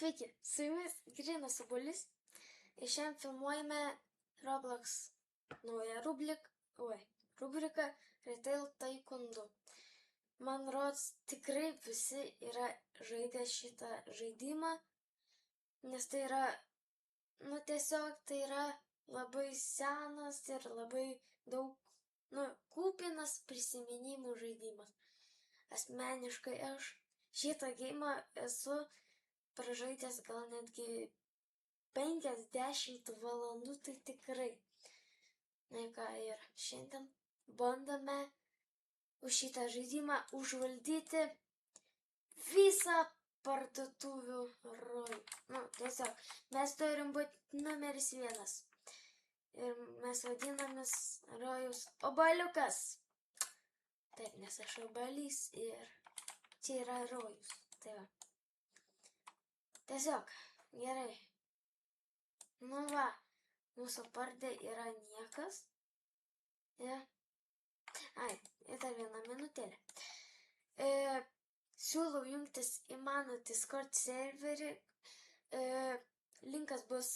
Sveiki, su jumis Grinas Obuolys ir šiandien filmuojame Roblox naują rubriką Retail Taekwondo. Man rods, tikrai visi yra žaidę šitą žaidimą, nes tai yra, tiesiog tai yra labai senas ir labai daug, kupinas prisiminimų žaidimas. Asmeniškai aš šitą geimą esu pražaidęs gal netgi 50 valandų, tai tikrai. Na ką, ir šiandien bandome už šitą žaidimą užvaldyti visą parduotuvių rojų. Tiesiog, mes turim būti numeris 1. Ir mes vadinamės rojus Obuoliukas. Taip, nes aš obuolys ir čia yra rojus. Tai va. Tiesiog, gerai. Mūsų pardė yra niekas. Ir dar vieną minutėlę. Siūlau jungtis į mano Discord serverį. Linkas bus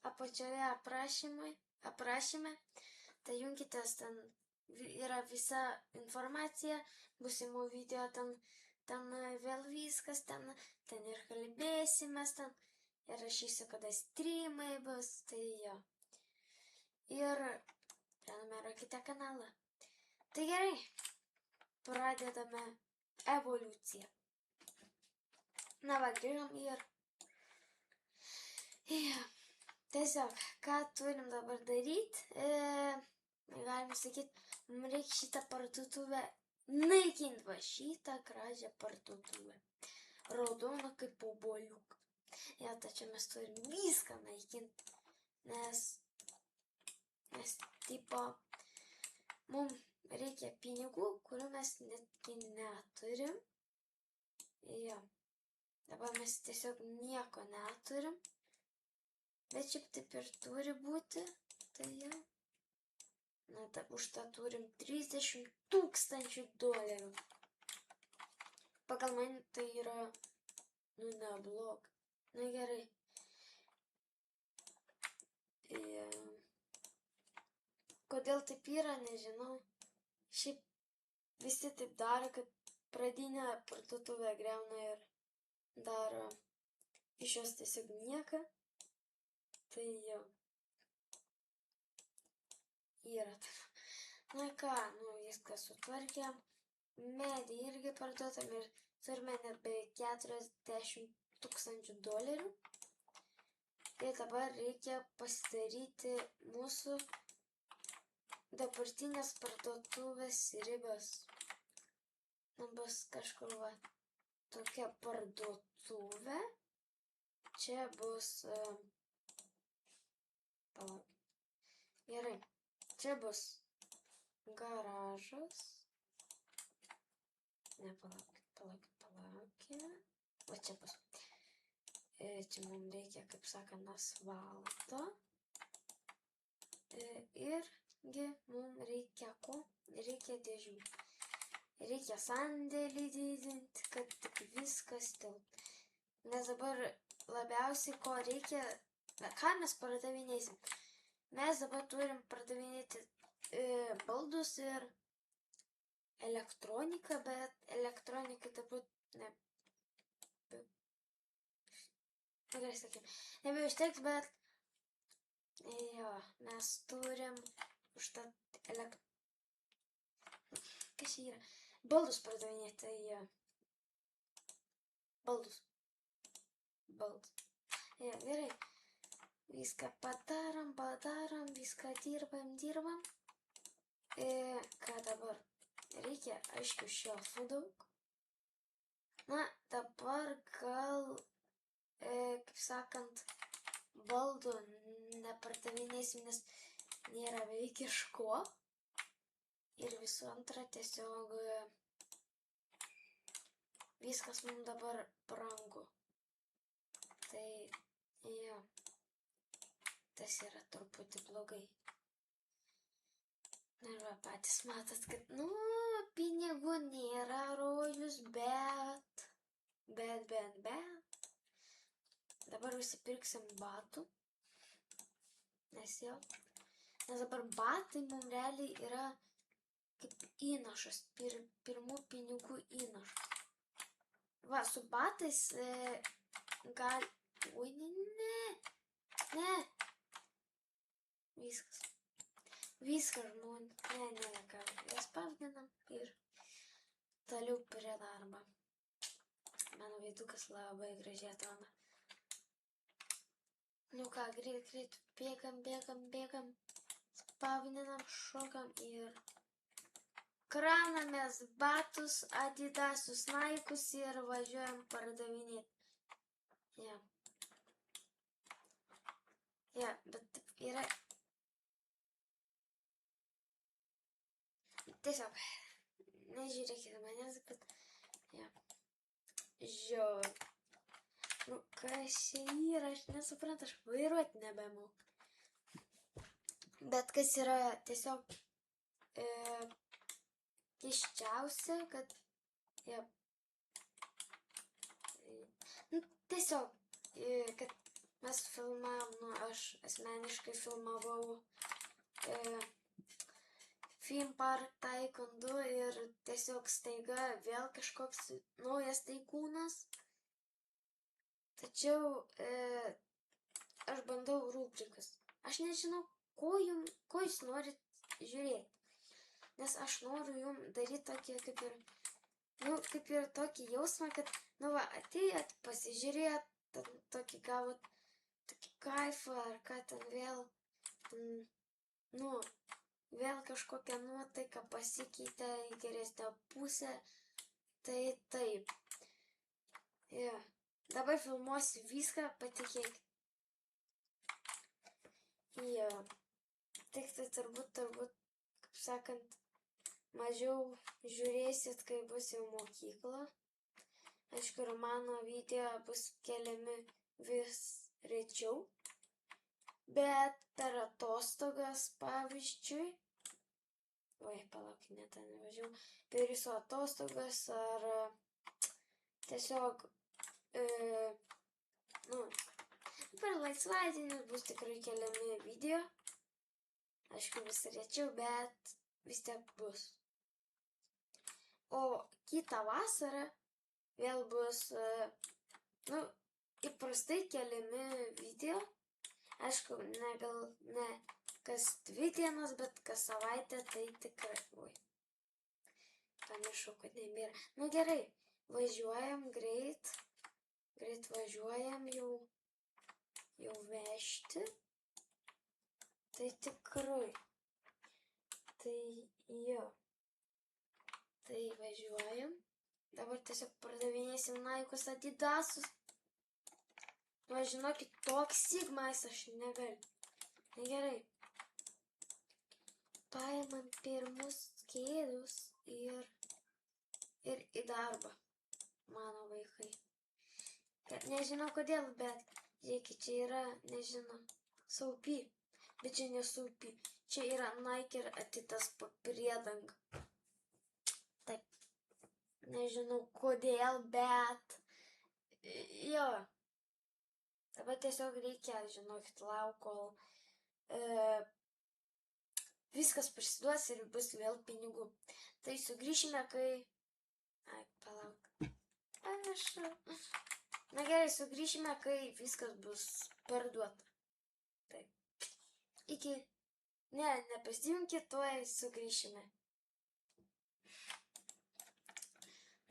apačioje aprašyme. Tai jungitės, ten yra visa informacija, būsimų video, ten vėl viskas, ten ir kalbėsimės, ten ir rašysiu, kada streamai bus, tai jo. Ir prenumeruokite kanalą. Tai gerai, pradedame evoliuciją. Grįžom ir tiesiog, ką turim dabar daryti, galime sakyti, mums reikia šitą parduotuvę naikinti, va šitą gražią parduotuvę. Raudoną kaip obuoliuką. Tačiau mes turim viską naikinti, nes tipo, mums reikia pinigų, kurių mes netgi neturim. Dabar mes tiesiog nieko neturim, bet šiaip taip ir turi būti, tai jau. Už tą turim $30,000. Pagal mane tai yra, neblog. Gerai. Kodėl taip yra, nežinau. Šiaip visi taip daro, kad pradinę parduotuvę griauna ir daro iš jos tiesiog nieką. Tai jau. Yra taip. Viską sutvarkėm. Medį irgi parduotam ir turime net beveik $40,000. Tai dabar reikia pasidaryti mūsų dabartinės parduotuvės ribas. Bus kažkur va tokia parduotuvė. Čia bus... Gerai. Čia bus garažas. Palaukime. Va čia bus. Čia mums reikia, kaip sakant, asfalto. Irgi mums reikia ko? Reikia dėžių. Reikia sandėlį didinti, kad tik viskas tilptų. Nes dabar labiausiai ko reikia, ką mes pardavinėsim? Mes dabar turim pardavinėti baldus ir elektroniką, bet elektronika dabar nebeužteks, bet mes turim užtat kas čia yra? Baldus pardavinėti, tai baldus. Gerai. Viską padarom, viską dirbam. Ką dabar? Reikia, aišku, šelfų daug. Dabar gal, kaip sakant, baldų nepardavinėsim, nes nėra beveik iš ko. Ir visų antra, tiesiog viskas mums dabar brangu. Tai, tas yra truputį blogai. Ir patys matot, kad, pinigų nėra rojus, bet Bet. Dabar užsipirksim batų. Nes dabar batai mums realiai yra kaip įnašas, pirmų pinigų įnašas. Va, su batais gal... Oi, ne. Viskas, žmonių. Ką. Jas pavdinam ir toliau prie darbo. Mano veidukas labai gražiai atrodo. Nu ką, greit, bėgam, spavninam, šokam ir kraunamės batus, Adidasius, Naikus ir važiuojam pardavinėti. Bet yra... Tiesiog, nežiūrėkite manęs, bet... Žiūrėjau. Nu, kas čia yra, aš nesuprantu, aš vairuoti nebemoku. Bet kas yra tiesiog keiščiausia, kad tiesiog, kad mes filmavom, aš asmeniškai filmavau Theme Park Taekwondo ir tiesiog staiga vėl kažkoks naujas taikūnas. Tačiau aš bandau rubrikas. Aš nežinau, ko jūs norit žiūrėti. Nes aš noriu jums daryti tokį kaip ir tokį jausmą, kad, atėjot, pasižiūrėt, tokį gavot, tokį kaifą, ar ką ten vėl, vėl kažkokią nuotaiką pasikeitė į geresnę pusę. Tai taip. Dabar filmuosiu viską, patikėk. Tik tai turbūt, kaip sakant, mažiau žiūrėsit, kai bus jau mokykla. Aišku, ir mano video bus keliami vis rečiau. Bet per atostogas, pavyzdžiui, palauk, ne ten nevažiau, per jūsų atostogas ar tiesiog per laisvadienius bus tikrai keliami video. Aišku, vis rečiau, bet vis tiek bus. O kitą vasarą vėl bus, įprastai keliami video. Aišku, ne kas 2 dienas, bet kas savaitę, tai tikrai. Pamiršau, kad nebėra. Nu gerai, važiuojam greit važiuojam jau vežti. Tai tikrai. Tai važiuojam. Dabar tiesiog pardavinėsim Naikus, Adidasus. Žinokit, toks Sigmais aš negaliu. Gerai. Paimam pirmus kėdus ir į darbą, mano vaikai. Nežinau kodėl, bet žiūrėkit, čia yra, nežinau, Saupi. Bet čia ne Saupi. Čia yra Nike ir Adidas priedanga. Taip. Nežinau kodėl, bet Dabar tiesiog reikia, žinokit, lauk, kol viskas prisiduos ir bus vėl pinigų. Tai sugrįšime, kai... Palauk. Pamiršau. Na gerai, sugrįšime, kai viskas bus parduota. Taip. Iki... nepasijunkit, tuoj sugrįšime.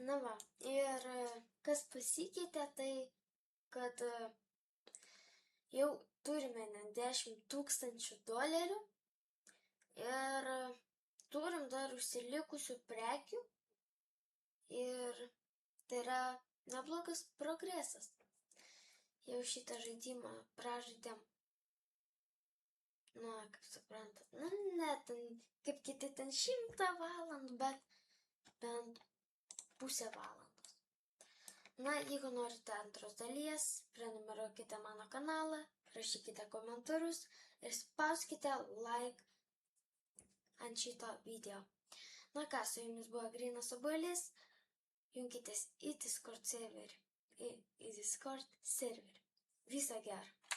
Na va, ir kas pasikeitė, tai kad jau turime ne $10,000 ir turim dar užsilikusių prekių ir tai yra neblogas progresas. Jau šitą žaidimą pražaidėm, kaip suprantat, ne kaip kiti 100 valandų, bet bent pusę valandos. Jeigu norite antros dalies, prenumeruokite mano kanalą, rašykite komentarus ir spauskite like ant šito video. Su jumis buvo Grynas Obuolys, junkitės į Discord serverį. į Discord serverį. Viso gero.